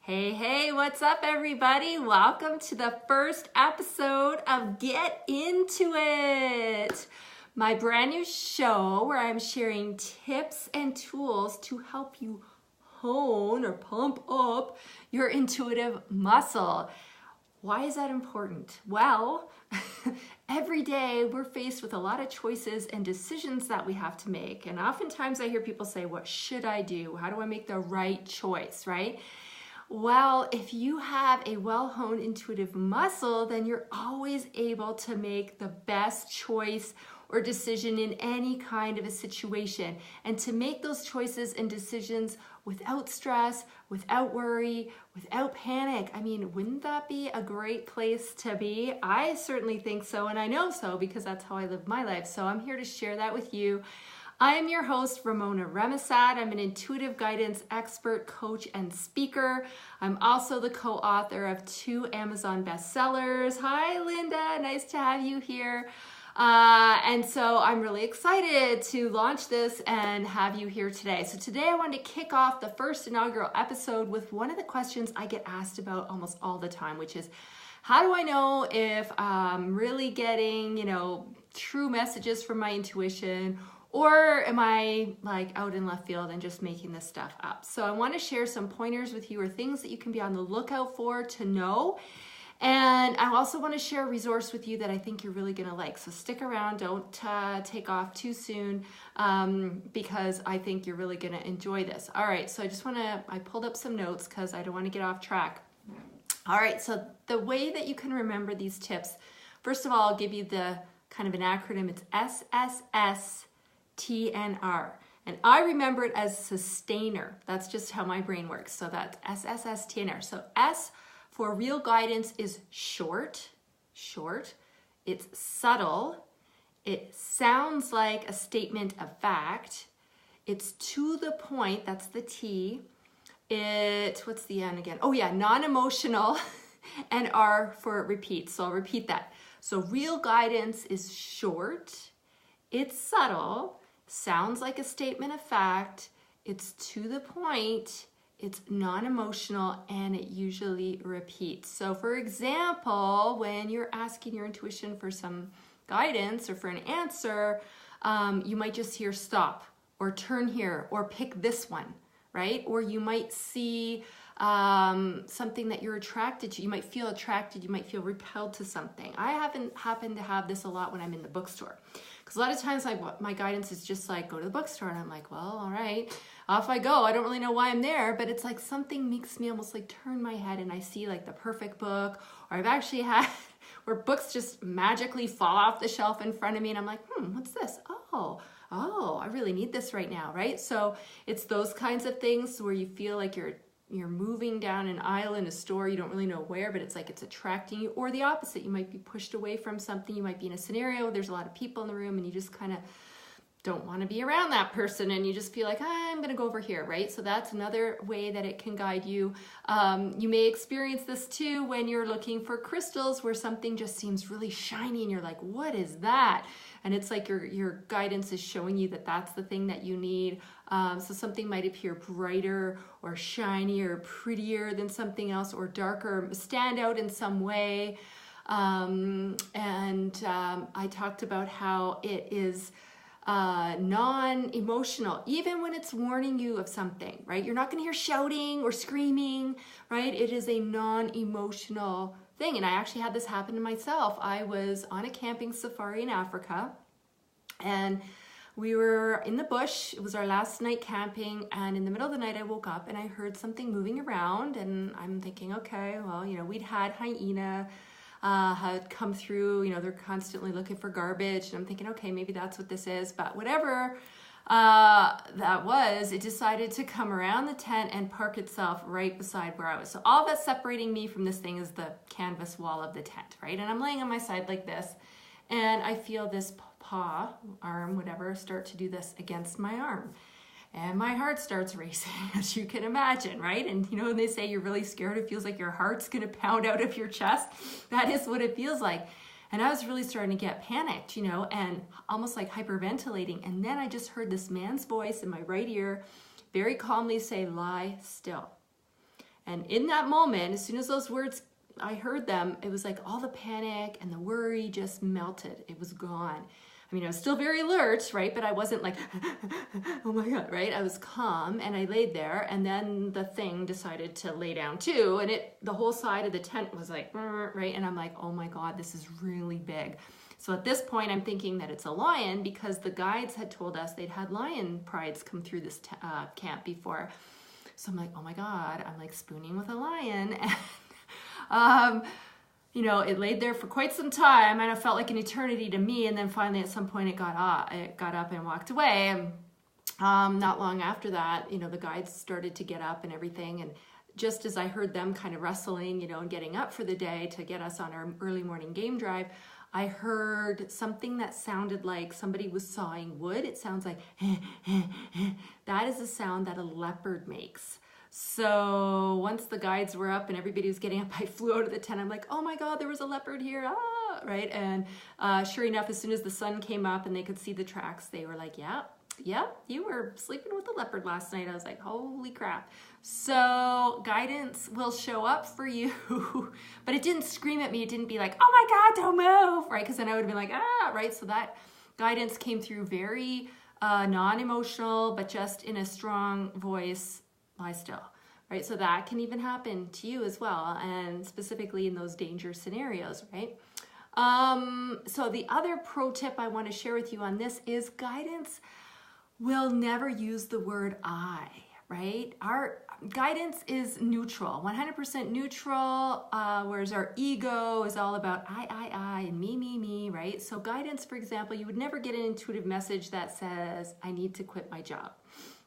Hey, what's up everybody? Welcome to the first episode of Get Into It, my brand new show where I'm sharing tips and tools to help you hone or pump up your intuitive muscle. Why is that important? Well, every day we're faced with a lot of choices and decisions that we have to make. And oftentimes I hear people say, what should I do? How do I make the right choice, right? Well, if you have a well-honed intuitive muscle, then you're always able to make the best choice or decision in any kind of a situation. And to make those choices and decisions without stress, without worry, without panic. I mean, wouldn't that be a great place to be? I certainly think so, and I know so because that's how I live my life. So I'm here to share that with you. I am your host, Ramona Remisat. I'm an intuitive guidance expert, coach, and speaker. I'm also the co-author of 2 Amazon bestsellers. Hi, Linda. Nice to have you here. And so I'm really excited to launch this and have you here today. So today I wanted to kick off the first inaugural episode with one of the questions I get asked about almost all the time, which is, how do I know if I'm really getting, true messages from my intuition, or am I like out in left field and just making this stuff up? So I want to share some pointers with you or things that you can be on the lookout for to know. And I also want to share a resource with you that I think you're really going to like. So stick around, don't take off too soon because I think you're really going to enjoy this. All right, so I pulled up some notes because I don't want to get off track. All right, so the way that you can remember these tips, first of all, I'll give you the kind of an acronym. It's SSSTNR. And I remember it as sustainer. That's just how my brain works. So that's SSSTNR. So S for real guidance is short. It's subtle. It sounds like a statement of fact. It's to the point, that's the T. What's the N again? Oh yeah, non-emotional, and R for repeat. So I'll repeat that. So real guidance is short, it's subtle, sounds like a statement of fact, it's to the point, it's non-emotional, and it usually repeats. So for example, when you're asking your intuition for some guidance or for an answer, you might just hear stop or turn here or pick this one, right? Or you might see something that you're attracted to. You might feel attracted, you might feel repelled to something. I happen to have this a lot when I'm in the bookstore. Because a lot of times my guidance is just like, go to the bookstore. And I'm like, well, all right, off I go. I don't really know why I'm there, but it's like something makes me almost like turn my head and I see like the perfect book. Or I've actually had where books just magically fall off the shelf in front of me and I'm like, what's this? Oh, I really need this right now, right? So it's those kinds of things where you feel like you're moving down an aisle in a store, you don't really know where, but it's like it's attracting you, or the opposite. You might be pushed away from something. You might be in a scenario, there's a lot of people in the room and you just kind of don't want to be around that person and you just feel like, I'm going to go over here, right? So that's another way that it can guide you. You may experience this too when you're looking for crystals where something just seems really shiny and you're like, what is that? And it's like your guidance is showing you that that's the thing that you need. So something might appear brighter or shinier, or prettier than something else, or darker, stand out in some way. I talked about how it is non-emotional, even when it's warning you of something, right? You're not going to hear shouting or screaming, right? It is a non-emotional thing. And I actually had this happen to myself. I was on a camping safari in Africa and we were in the bush. It was our last night camping, and in the middle of the night I woke up and I heard something moving around, and I'm thinking, okay, well, we'd had hyena had come through, they're constantly looking for garbage, and I'm thinking, okay, maybe that's what this is. But whatever that was, it decided to come around the tent and park itself right beside where I was. So all that's separating me from this thing is the canvas wall of the tent, right? And I'm laying on my side like this, and I feel this paw, arm, whatever, start to do this against my arm. And my heart starts racing, as you can imagine, right? And when they say you're really scared, it feels like your heart's gonna pound out of your chest. That is what it feels like. And I was really starting to get panicked, and almost like hyperventilating. And then I just heard this man's voice in my right ear very calmly say, lie still. And in that moment, as soon as those words, I heard them, it was like all the panic and the worry just melted. It was gone. I mean, I was still very alert, right? But I wasn't like, oh my God, right? I was calm and I laid there, and then the thing decided to lay down too. And the whole side of the tent was like, right? And I'm like, oh my God, this is really big. So at this point, I'm thinking that it's a lion because the guides had told us they'd had lion prides come through this camp before. So I'm like, oh my God, I'm like spooning with a lion. And, you know, it laid there for quite some time and it felt like an eternity to me. And then finally at some point it got up and walked away. And not long after that, you know, the guides started to get up and everything. And just as I heard them kind of wrestling, you know, and getting up for the day to get us on our early morning game drive, I heard something that sounded like somebody was sawing wood. It sounds like, that is the sound that a leopard makes. So once the guides were up and everybody was getting up, I flew out of the tent. I'm like, oh my God, there was a leopard here, right? And sure enough, as soon as the sun came up and they could see the tracks, they were like, yeah, you were sleeping with the leopard last night. I was like, holy crap. So guidance will show up for you, but it didn't scream at me. It didn't be like, oh my God, don't move, right? Because then I would have been like, right? So that guidance came through very non-emotional, but just in a strong voice, lie still, right? So that can even happen to you as well, and specifically in those danger scenarios, right? So the other pro tip I want to share with you on this is guidance will never use the word I, right? Our guidance is neutral, 100% neutral, whereas our ego is all about I, and me, right? So guidance, for example, you would never get an intuitive message that says, I need to quit my job.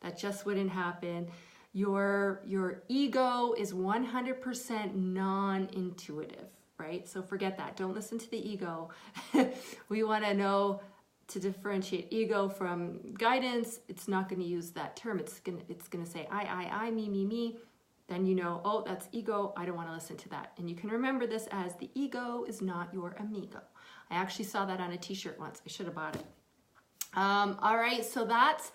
That just wouldn't happen. Your ego is 100% non-intuitive, right? So forget that. Don't listen to the ego. We want to know to differentiate ego from guidance. It's not going to use that term. It's going to say I, me. Then you know, oh, that's ego. I don't want to listen to that. And you can remember this as the ego is not your amigo. I actually saw that on a t-shirt once. I should have bought it. All right, so that's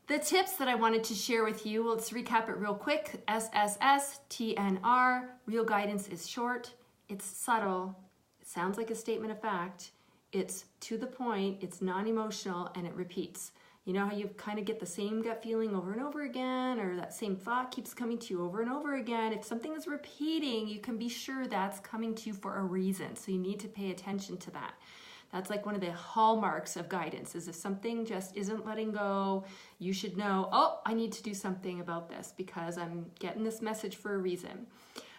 the tips that I wanted to share with you. Well, let's recap it real quick. SSS, TNR, real guidance is short, it's subtle, it sounds like a statement of fact, it's to the point, it's non-emotional, and it repeats. You know how you kind of get the same gut feeling over and over again, or that same thought keeps coming to you over and over again? If something is repeating, you can be sure that's coming to you for a reason, so you need to pay attention to that. That's like one of the hallmarks of guidance, is if something just isn't letting go, you should know, oh, I need to do something about this because I'm getting this message for a reason.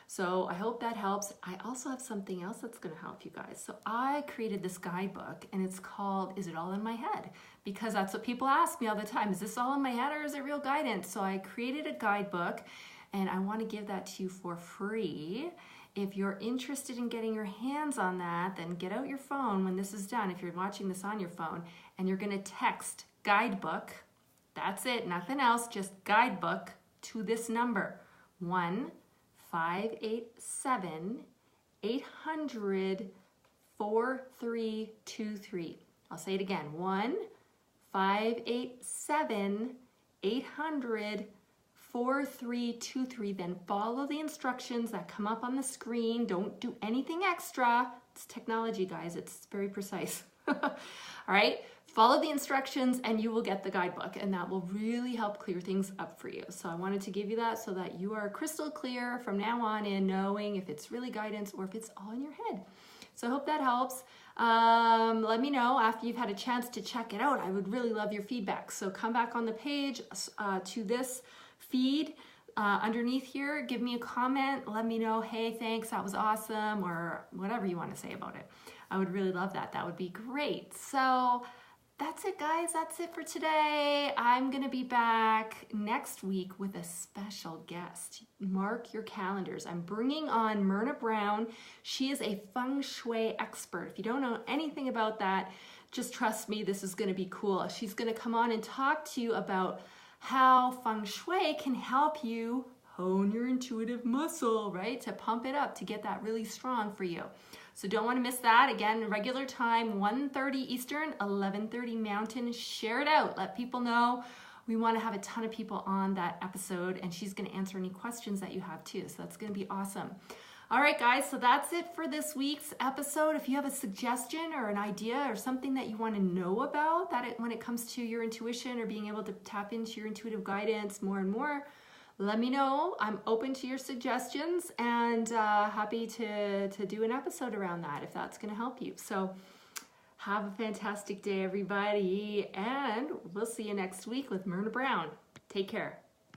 So I hope that helps. I also have something else that's going to help you guys. So I created this guidebook, and it's called, Is It All in My Head? Because that's what people ask me all the time. Is this all in my head or is it real guidance? So I created a guidebook, and I want to give that to you for free. If you're interested in getting your hands on that, then get out your phone when this is done, if you're watching this on your phone, and you're going to text guidebook, that's it, nothing else, just guidebook, to this number, 1-587-800-4323. I'll say it again, 1-587-800-4323. Then follow the instructions that come up on the screen. Don't do anything extra. It's technology, guys. It's very precise. All right, follow the instructions and you will get the guidebook, and that will really help clear things up for you. So I wanted to give you that so that you are crystal clear from now on in knowing if it's really guidance or if it's all in your head. So I hope that helps. Let me know after you've had a chance to check it out. I would really love your feedback. So come back on the page to this feed underneath here, give me a comment, let me know, hey, thanks, that was awesome, or whatever you want to say about it. I would really love that. That would be great. So that's it, guys. That's it for today. I'm going to be back next week with a special guest. Mark your calendars. I'm bringing on Myrna Brown. She is a feng shui expert. If you don't know anything about that, just trust me, this is going to be cool. She's going to come on and talk to you about how feng shui can help you hone your intuitive muscle, right? To pump it up, to get that really strong for you. So don't want to miss that. Again, regular time, 1:30 Eastern, 11:30 Mountain. Share it out. Let people know we want to have a ton of people on that episode, and she's going to answer any questions that you have too. So that's going to be awesome. All right, guys, so that's it for this week's episode. If you have a suggestion or an idea or something that you want to know about when it comes to your intuition or being able to tap into your intuitive guidance more and more, let me know. I'm open to your suggestions and happy to do an episode around that if that's going to help you. So have a fantastic day, everybody, and we'll see you next week with Myrna Brown. Take care.